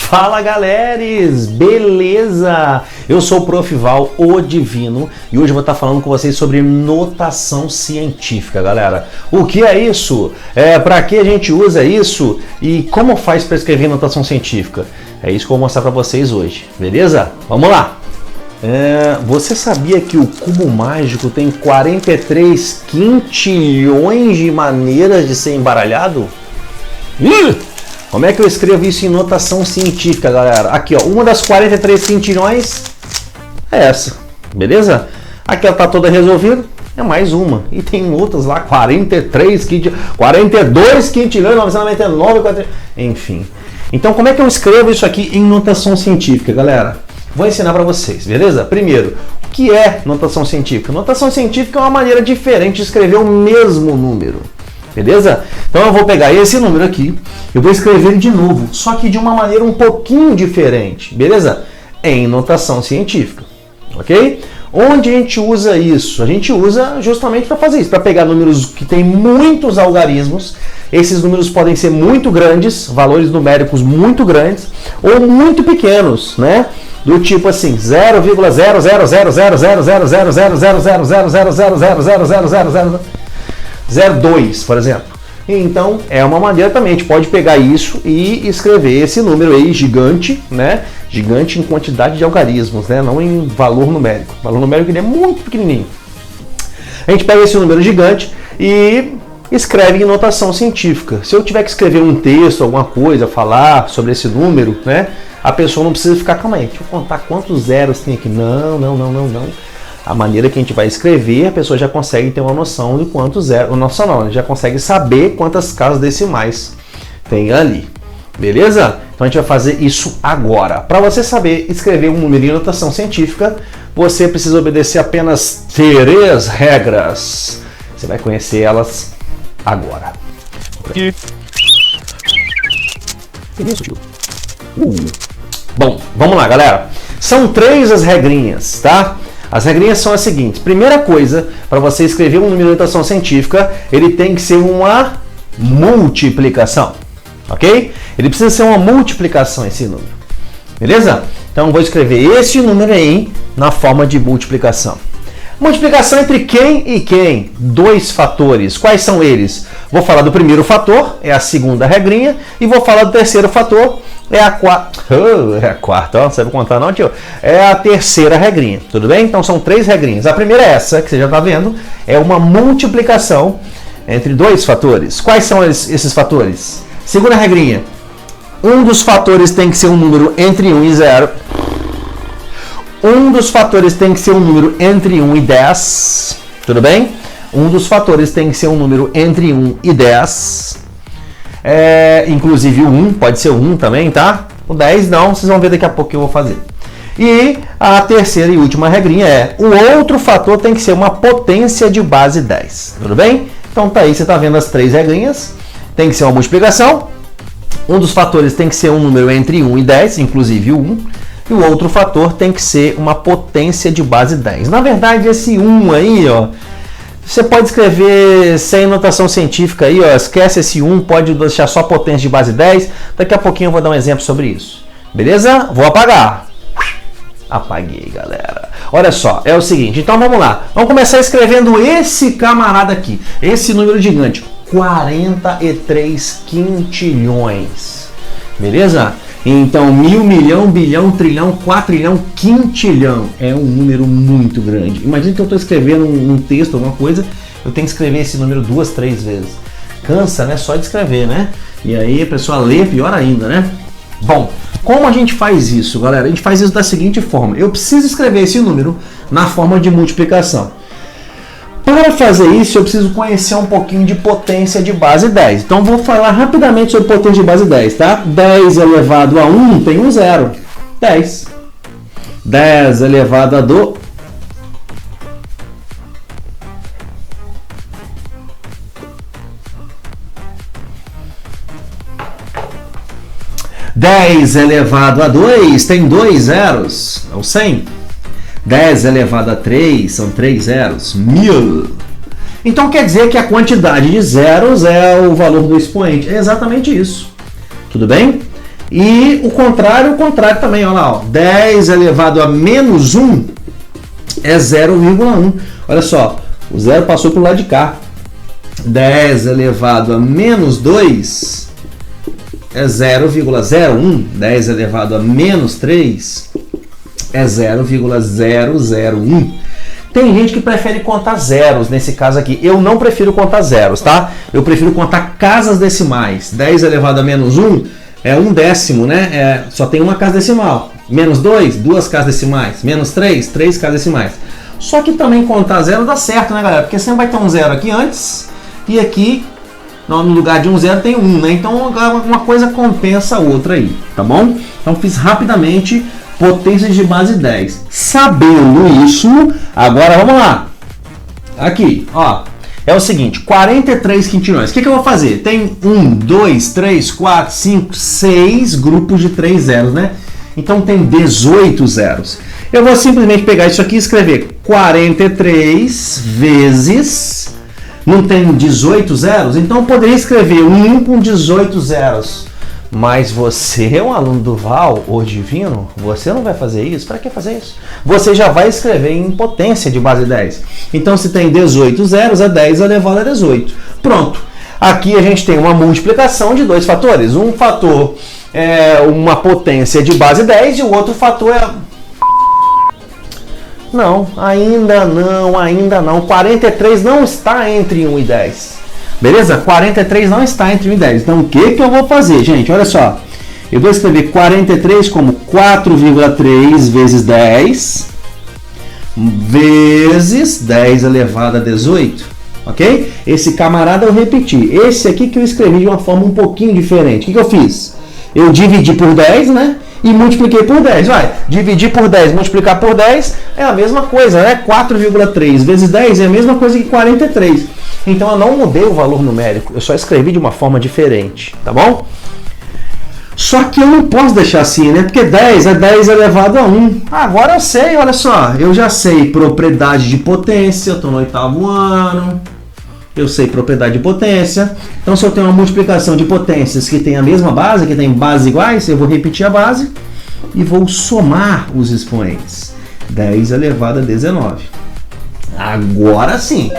Fala galeres, beleza? Eu sou o Prof. Val, o Divino, e hoje eu vou estar falando com vocês sobre notação científica, galera. O que é isso? Para que a gente usa isso e como faz para escrever notação científica? É isso que eu vou mostrar para vocês hoje, beleza? Vamos lá! Você sabia que o cubo mágico tem 43 quintilhões de maneiras de ser embaralhado? Como é que eu escrevo isso em notação científica, galera? Aqui, ó, uma das 43 quintilhões é essa, beleza? Aqui ela tá toda resolvida, é mais uma. E tem outras lá, 42 quintilhões, 999, enfim. Então, como é que eu escrevo isso aqui em notação científica, galera? Vou ensinar para vocês, beleza? Primeiro, o que é notação científica? Notação científica é uma maneira diferente de escrever o mesmo número, beleza? Então eu vou pegar esse número aqui, eu vou escrever ele de novo, só que de uma maneira um pouquinho diferente, beleza? Em notação científica, ok? Onde a gente usa isso? A gente usa justamente para fazer isso, para pegar números que tem muitos algarismos. Esses números podem ser muito grandes, valores numéricos muito grandes, ou muito pequenos, né? Do tipo assim, 0,00000000000000002, por exemplo. Então, é uma maneira também, a gente pode pegar isso e escrever esse número aí gigante, né? Gigante em quantidade de algarismos, né? Não em valor numérico. O valor numérico ele é muito pequenininho. A gente pega esse número gigante e escreve em notação científica. Se eu tiver que escrever um texto, alguma coisa, falar sobre esse número, né? A pessoa não precisa ficar, calma aí, deixa eu contar quantos zeros tem aqui. Não. A maneira que a gente vai escrever, a pessoa já consegue ter uma noção de quantos zeros. Nossa, não, já consegue saber quantas casas decimais tem ali. Beleza? Então a gente vai fazer isso agora. Para você saber escrever um número em notação científica, você precisa obedecer apenas 3 regras. Você vai conhecer elas agora. Que isso, tio? Bom, vamos lá, galera. São 3 as regrinhas, tá? As regrinhas são as seguintes. Primeira coisa, para você escrever um número em notação científica, ele tem que ser uma multiplicação, ok? Ele precisa ser uma multiplicação esse número, beleza? Então eu vou escrever esse número aí na forma de multiplicação. Multiplicação entre quem e quem? 2 fatores. Quais são eles? Vou falar do primeiro fator, é a segunda regrinha, e vou falar do terceiro fator, é a quarta. É a quarta, ó, não sabe contar não, tio? É a terceira regrinha, tudo bem? Então são 3 regrinhas. A primeira é essa, que você já está vendo, é uma multiplicação entre 2 fatores. Quais são esses fatores? Segunda regrinha, um dos fatores tem que ser um número entre 1 e 0. Um dos fatores tem que ser um número entre 1 e 10, tudo bem? Um dos fatores tem que ser um número entre 1 e 10. Inclusive o 1, pode ser o 1 também, tá? O 10 não, vocês vão ver daqui a pouco que eu vou fazer. E a terceira e última regrinha é, o outro fator tem que ser uma potência de base 10, tudo bem? Então tá aí, você tá vendo as 3 regrinhas, tem que ser uma multiplicação, um dos fatores tem que ser um número entre 1 e 10, inclusive o 1, e o outro fator tem que ser uma potência de base 10. Na verdade, esse 1 aí, ó, você pode escrever sem notação científica aí, ó, esquece esse 1, pode deixar só potência de base 10. Daqui a pouquinho eu vou dar um exemplo sobre isso. Beleza? Vou apagar. Apaguei, galera. Olha só, é o seguinte, então vamos lá. Vamos começar escrevendo esse camarada aqui, esse número gigante, 43 quintilhões. Beleza? Então, 1000, milhão, bilhão, trilhão, quatrilhão, quintilhão. É um número muito grande. Imagina que eu estou escrevendo um texto, alguma coisa, eu tenho que escrever esse número 2, 3 vezes. Cansa, né? Só de escrever, né? E aí a pessoa lê pior ainda, né? Bom, como a gente faz isso, galera? A gente faz isso da seguinte forma. Eu preciso escrever esse número na forma de multiplicação. Para fazer isso, eu preciso conhecer um pouquinho de potência de base 10. Então, vou falar rapidamente sobre potência de base 10, tá? 10 elevado a 1 tem um zero. 10. 10 elevado a 2. 10 elevado a 2 tem 2 zeros. É o 100. 10 elevado a 3 são 3 zeros, 1000. Então quer dizer que a quantidade de zeros é o valor do expoente. É exatamente isso. Tudo bem? E o contrário também, olha lá, ó. 10 elevado a menos 1 é 0,1. Olha só, o zero passou para o lado de cá. 10 elevado a menos 2 é 0,01. 10 elevado a menos 3 é 0,001. Tem gente que prefere contar zeros nesse caso aqui. Eu não prefiro contar zeros, tá? Eu prefiro contar casas decimais. 10 elevado a menos 1 é 1/10, né? Só tem uma casa decimal. Menos 2, 2 casas decimais. Menos 3, 3 casas decimais. Só que também contar zero dá certo, né, galera? Porque sempre vai ter um zero aqui antes e aqui no lugar de um zero tem um, né? Então uma coisa compensa a outra aí, tá bom? Então fiz rapidamente potências de base 10. Sabendo isso, agora vamos lá. Aqui, ó. É o seguinte, 43 quintilhões. O que eu vou fazer? Tem 1, 2, 3, 4, 5, 6 grupos de 3 zeros, né? Então tem 18 zeros. Eu vou simplesmente pegar isso aqui e escrever 43 vezes... Não tem 18 zeros? Então eu poderia escrever 1 com 18 zeros. Mas você é um aluno do Val ou Divino, você não vai fazer isso? Para que fazer isso? Você já vai escrever em potência de base 10. Então se tem 18 zeros, é 10 elevado a 18. Pronto. Aqui a gente tem uma multiplicação de dois fatores. Um fator é uma potência de base 10 e o outro fator é... Não, ainda não. 43 não está entre 1 e 10. Beleza? 43 não está entre 1 e 10. Então, o que eu vou fazer, gente? Olha só. Eu vou escrever 43 como 4,3 vezes 10 vezes 10 elevado a 18. Ok? Esse camarada eu repeti. Esse aqui que eu escrevi de uma forma um pouquinho diferente. O que eu fiz? Eu dividi por 10, né? E multipliquei por 10. Vai, dividir por 10, multiplicar por 10 é a mesma coisa, né? 4,3 vezes 10 é a mesma coisa que 43. Então eu não mudei o valor numérico, eu só escrevi de uma forma diferente, tá bom? Só que eu não posso deixar assim, né? Porque 10 é 10 elevado a 1. Agora eu sei, olha só, eu já sei propriedade de potência, eu estou no 8º ano. Eu sei propriedade de potência. Então, se eu tenho uma multiplicação de potências que tem a mesma base, que tem bases iguais, eu vou repetir a base e vou somar os expoentes. 10 elevado a 19. Agora sim.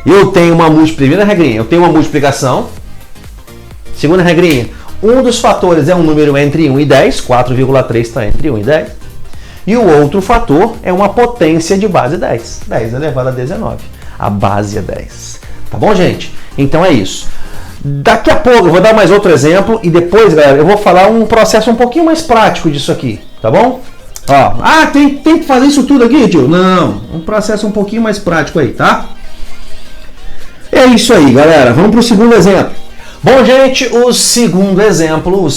Eu tenho uma primeira regrinha, eu tenho uma multiplicação. Segunda regrinha, um dos fatores é um número entre 1 e 10. 4,3 está entre 1 e 10. E o outro fator é uma potência de base 10. 10 elevado a 19. A base é 10. Tá bom, gente? Então é isso. Daqui a pouco eu vou dar mais outro exemplo e depois, galera, eu vou falar um processo um pouquinho mais prático disso aqui, tá bom? Ó, tem que fazer isso tudo aqui, tio? Não, um processo um pouquinho mais prático aí, tá? É isso aí, galera. Vamos para o segundo exemplo. Bom, gente, o segundo exemplo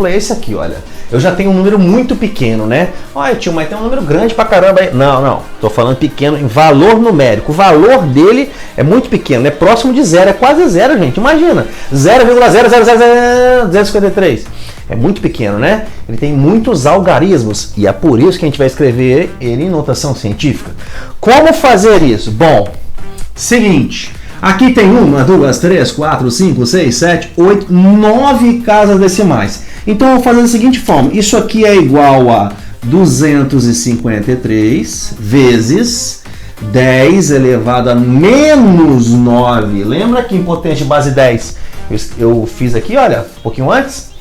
é esse aqui, olha. Eu já tenho um número muito pequeno, né? Olha, tio, mas tem um número grande pra caramba aí. Não. Tô falando pequeno em valor numérico. O valor dele é muito pequeno, é próximo de zero, é quase zero, gente. Imagina, 0,0000053. É muito pequeno, né? Ele tem muitos algarismos e é por isso que a gente vai escrever ele em notação científica. Como fazer isso? Bom, seguinte... Aqui tem 1, 2, 3, 4, 5, 6, 7, 8, 9 casas decimais. Então eu vou fazer da seguinte forma. Isso aqui é igual a 253 vezes 10 elevado a menos 9. Lembra que em potência de base 10 eu fiz aqui, olha, um pouquinho antes?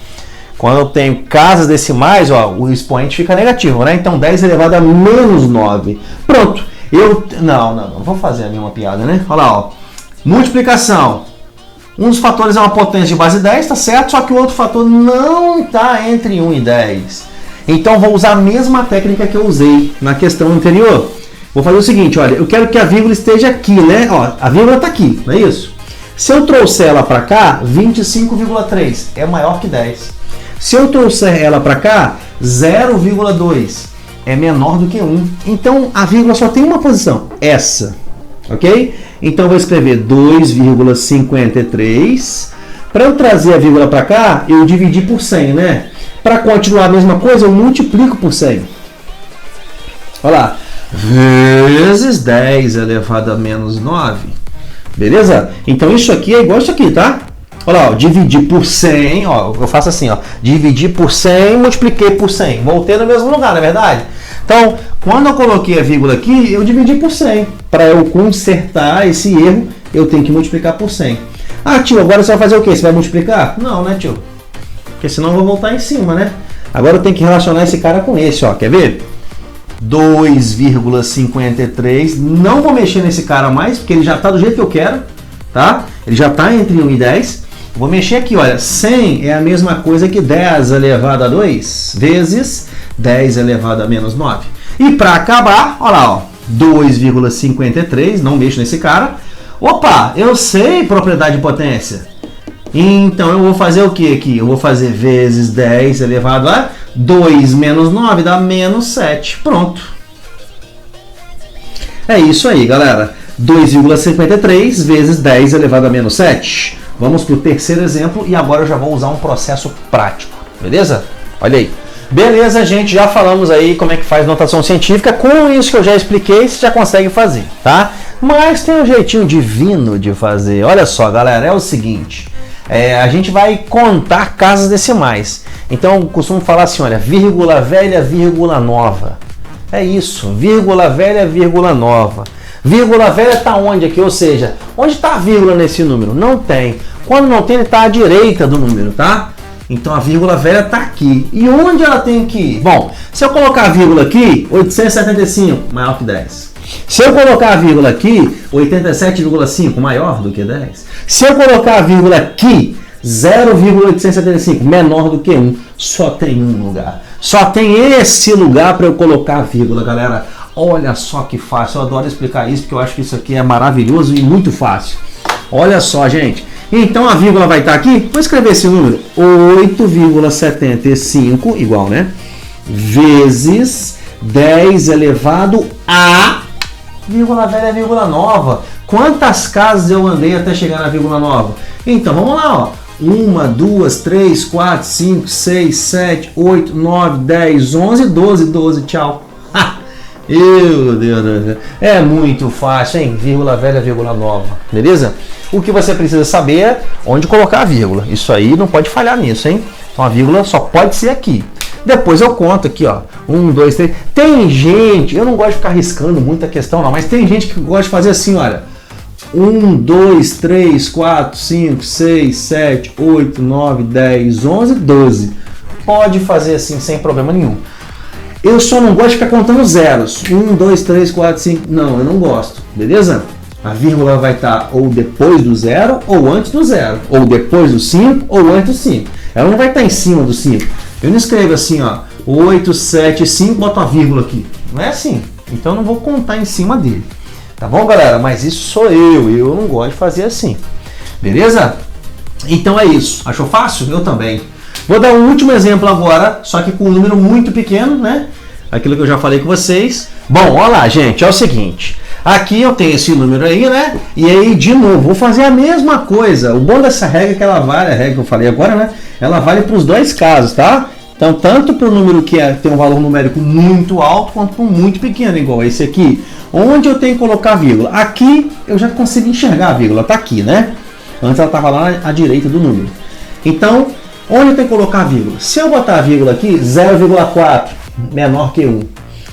Quando eu tenho casas decimais, ó, o expoente fica negativo, né? Então 10 elevado a menos 9. Pronto. Não vou fazer a mesma piada, né? Olha lá, ó. Multiplicação. Um dos fatores é uma potência de base 10, tá certo? Só que o outro fator não está entre 1 e 10. Então vou usar a mesma técnica que eu usei na questão anterior. Vou fazer o seguinte, olha, eu quero que a vírgula esteja aqui, né? Ó, a vírgula está aqui, não é isso? Se eu trouxer ela para cá, 25,3 é maior que 10. Se eu trouxer ela para cá, 0,2 é menor do que 1. Então a vírgula só tem uma posição, essa. Ok? Então eu vou escrever 2,53. Para eu trazer a vírgula para cá, eu dividi por 100, né? Para continuar a mesma coisa, eu multiplico por 100. Olha lá. Vezes 10 elevado a menos 9. Beleza? Então isso aqui é igual isso aqui, tá? Olha lá, ó, dividir por 100, ó, eu faço assim, ó, dividir por 100, multipliquei por 100. Voltei no mesmo lugar, não é verdade? Então, quando eu coloquei a vírgula aqui, eu dividi por 100. Para eu consertar esse erro, eu tenho que multiplicar por 100. Ah, tio, agora você vai fazer o quê? Você vai multiplicar? Não, né, tio? Porque senão eu vou voltar em cima, né? Agora eu tenho que relacionar esse cara com esse, ó. Quer ver? 2,53. Não vou mexer nesse cara mais, porque ele já está do jeito que eu quero, tá? Ele já está entre 1 e 10. Vou mexer aqui, olha. 100 é a mesma coisa que 10 elevado a 2 vezes 10 elevado a menos 9. E para acabar, olha lá, ó. 2,53. Não mexo nesse cara. Opa, eu sei propriedade de potência. Então eu vou fazer o que aqui? Eu vou fazer vezes 10 elevado a 2 menos 9 dá menos 7. Pronto. É isso aí, galera. 2,53 vezes 10 elevado a menos 7. Vamos para o terceiro exemplo e agora eu já vou usar um processo prático. Beleza? Olha aí. Beleza, gente, já falamos aí como é que faz notação científica. Com isso que eu já expliquei, você já consegue fazer, tá? Mas tem um jeitinho divino de fazer. Olha só, galera, é o seguinte. A gente vai contar casas decimais. Então, eu costumo falar assim, olha, vírgula velha, vírgula nova. É isso, vírgula velha, vírgula nova. Vírgula velha está onde aqui? Ou seja, onde está a vírgula nesse número? Não tem. Quando não tem, ele está à direita do número, tá? Então, a vírgula velha está aqui. E onde ela tem que ir? Bom, se eu colocar a vírgula aqui, 875, maior que 10. Se eu colocar a vírgula aqui, 87,5, maior do que 10. Se eu colocar a vírgula aqui, 0,875, menor do que 1, só tem um lugar. Só tem esse lugar para eu colocar a vírgula, galera. Olha só que fácil, eu adoro explicar isso, porque eu acho que isso aqui é maravilhoso e muito fácil. Olha só, gente. Então a vírgula vai estar aqui, vou escrever esse número, 8,75, igual, né? Vezes 10 elevado a... vírgula velha, vírgula nova. Quantas casas eu andei até chegar na vírgula nova? Então, vamos lá, ó. 1, 2, 3, 4, 5, 6, 7, 8, 9, 10, 11, 12, tchau. Meu Deus do céu. É muito fácil, hein? Vírgula velha, vírgula nova. Beleza? O que você precisa saber é onde colocar a vírgula. Isso aí não pode falhar nisso, hein? Então a vírgula só pode ser aqui. Depois eu conto aqui, ó. 1, 2, 3. Tem gente, eu não gosto de ficar riscando muita questão, não, mas tem gente que gosta de fazer assim, olha. 1, 2, 3, 4, 5, 6, 7, 8, 9, 10, 11, 12. Pode fazer assim sem problema nenhum. Eu só não gosto de ficar contando zeros. 1, 2, 3, 4, 5. Não, eu não gosto. Beleza? A vírgula vai estar ou depois do zero ou antes do zero. Ou depois do 5 ou antes do 5. Ela não vai estar em cima do 5. Eu não escrevo assim, ó. 8, 7, 5, boto uma vírgula aqui. Não é assim. Então eu não vou contar em cima dele. Tá bom, galera? Mas isso sou eu. Eu não gosto de fazer assim. Beleza? Então é isso. Achou fácil? Eu também. Vou dar um último exemplo agora, só que com um número muito pequeno, né? Aquilo que eu já falei com vocês. Bom, olha lá, gente, é o seguinte. Aqui eu tenho esse número aí, né? E aí, de novo, vou fazer a mesma coisa. O bom dessa regra é que ela vale, a regra que eu falei agora, né? Ela vale para os dois casos, tá? Então, tanto para o número que tem um valor numérico muito alto, quanto para um muito pequeno, igual esse aqui. Onde eu tenho que colocar a vírgula? Aqui eu já consigo enxergar a vírgula, tá aqui, né? Antes ela estava lá à direita do número. Então, onde eu tenho que colocar a vírgula? Se eu botar a vírgula aqui, 0,4, menor que 1.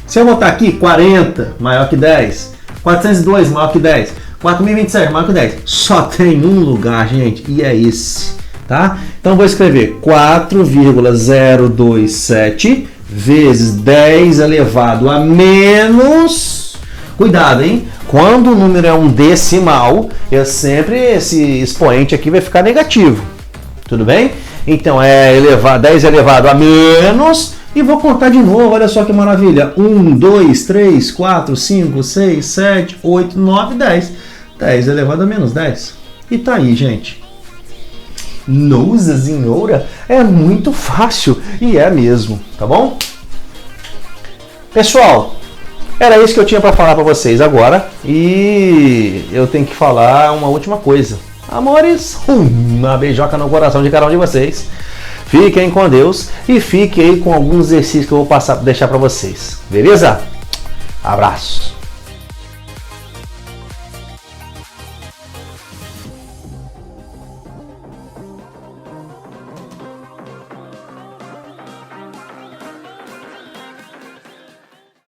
Se eu botar aqui, 40, maior que 10. 402, maior que 10. 4027, maior que 10. Só tem um lugar, gente, e é esse. Tá? Então, vou escrever 4,027 vezes 10 elevado a menos... Cuidado, hein? Quando o número é um decimal, esse expoente aqui vai ficar negativo. Tudo bem? Então, 10 elevado a menos... E vou contar de novo, olha só que maravilha. 1, 2, 3, 4, 5, 6, 7, 8, 9, 10. 10 elevado a menos 10. E tá aí, gente. Nossa senhora, é muito fácil. E é mesmo, tá bom? Pessoal, era isso que eu tinha para falar para vocês agora. E eu tenho que falar uma última coisa. Amores, uma beijoca no coração de cada um de vocês. Fiquem com Deus e fiquem aí com alguns exercícios que eu vou deixar para vocês. Beleza? Abraço.